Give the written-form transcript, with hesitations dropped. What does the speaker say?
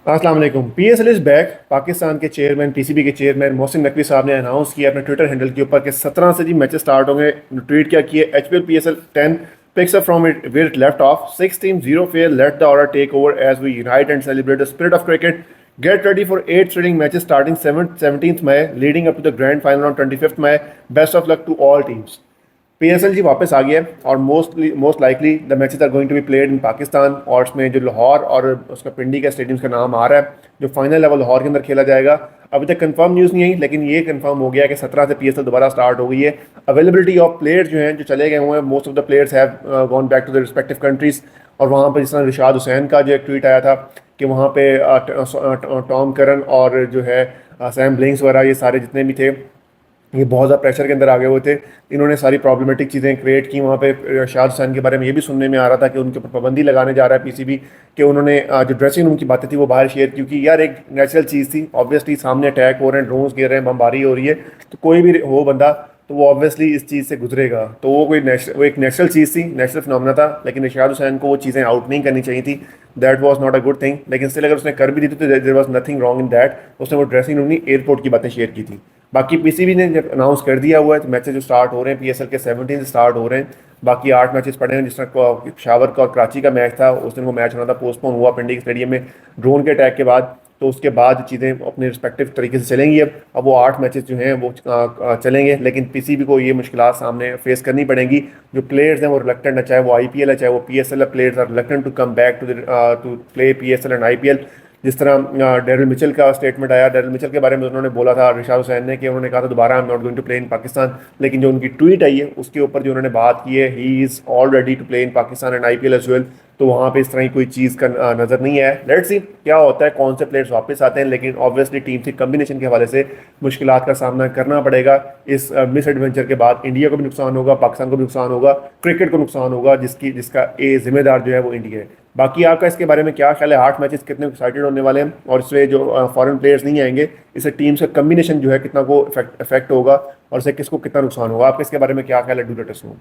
अस्सलाम वालेकुम। PSL is back. Pakistan के चेयरमैन, पीसीबी के चेयरमैन मोहसिन नकवी साहब ने अनाउंस किया अपने ट्विटर हैंडल के ऊपर कि 17 से जी मैचेस स्टार्ट होंगे। ट्वीट क्या किए, HPL PSL 10 picks up from it where it left off, 6 team 0 fair, let the order take over as we unite and celebrate the spirit of cricket. Get ready for 8 stating matches starting 17th May leading up to the grand final on 25th May. Best of luck to all teams. PSL ji वापस आ गया है और most likely the matches are going to be played in Pakistan. और इसमें जो लाहौर और उसका पिंडी का स्टेडियम का नाम आ रहा है, जो फाइनल है वो लाहौर के अंदर खेला जाएगा। अभी तक कंफर्म न्यूज़ नहीं आई, लेकिन ये कंफर्म हो गया कि 17 से पीएसएल दोबारा स्टार्ट हो गई है। अवेलेबिलिटी ऑफ प्लेयर्स जो हैं, जो चले गए हुए हैं, most of the players have gone back to the respective countries. और वहाँ पर जिस तरह रिशाद हुसैन का जो एक ट्वीट आया था कि वहाँ पे टॉम करन और जो है सैम ब्लिंक्स वगैरह, ये सारे जितने भी थे, ये बहुत ज़्यादा प्रेशर के अंदर आ गए हुए थे। इन्होंने सारी प्रॉब्लमेटिक चीज़ें क्रिएट की वहाँ पे। शाद हुसैन के बारे में ये भी सुनने में आ रहा था कि उनके ऊपर पाबंदी लगाने जा रहा है पीसीबी, कि उन्होंने जो ड्रेसिंग रूम की बातें थी वो बाहर शेयर, क्योंकि यार एक नेचुरल चीज़ थी। ऑब्वियसली सामने अटैक हो रहे हैं, ड्रोन्स गिर रहे हैं, बमबारी हो रही है, तो कोई भी हो बंदा तो वो ऑब्वियसली इस चीज़ से गुजरेगा। तो वो एक नेचुरल चीज़ थी, नेचुरल फिनोमेना था। लेकिन शाद हुसैन को वो चीज़ें आउट नहीं करनी चाहिए थी। That was not a good thing. लेकिन स्टिल अगर उसने कर भी दी थी तो there was nothing wrong in that. उसने वो ड्रेसिंग रूम नहीं, एयरपोर्ट की बातें शेयर की थी। बाकी पीसीबी ने जब अनाउंस कर दिया हुआ है तो मैचेस जो स्टार्ट हो रहे हैं पीएसएल के 17 से स्टार्ट हो रहे हैं। बाकी 8 मैचेस पड़े हैं। जिस तरह पेशावर का और कराची का मैच था, उस दिन वो मैच होना था, पोस्टपोन हुआ पिंडी स्टेडियम में ड्रोन के अटैक के बाद। तो उसके बाद चीज़ें अपने रिस्पेक्टिव तरीके से चलेंगी। अब वो 8 मैचेस जो हैं वो चलेंगे, लेकिन पीसीबी को ये मुश्किलात सामने फेस करनी पड़ेंगी। जो प्लेयर्स हैं वो रिलक्टेंट है, चाहे वो आईपीएल है चाहे वो पीएसएल है, players are reluctant to come back to play PSL and IPL. जिस तरह डेरिल मिचेल का स्टेटमेंट आया, डेरिल मिचेल के बारे में उन्होंने बोला था रिशाद हुसैन ने, कि उन्होंने कहा था दोबारा I am not going to play in Pakistan. लेकिन जो उनकी ट्वीट आई है उसके ऊपर जो उन्होंने बात की है, he is all ready to play in Pakistan and IPL as well. तो वहाँ पे इस तरह की कोई चीज़ का नज़र नहीं है। लेट्स सी क्या होता है, कौन से प्लेयर्स वापस आते हैं। लेकिन ऑब्वियसली टीम से कम्बिनेशन के हवाले से मुश्किलात का सामना करना पड़ेगा। इस मिस एडवेंचर के बाद इंडिया को भी नुकसान होगा, पाकिस्तान को भी नुकसान होगा, क्रिकेट को नुकसान होगा, जिसका ए जिम्मेदार जो है वो इंडिया है। बाकी आपका इसके बारे में क्या ख्याल है? 8 मैचेस कितने एक्साइटेड होने वाले हैं? और इसमें जो फॉरेन प्लेयर्स नहीं आएंगे, इससे टीम्स का कम्बिनेशन जो है कितना को इफेक्ट होगा, और इससे किसको कितना नुकसान होगा? आपका इसके बारे में क्या ख्याल है? Do let us know.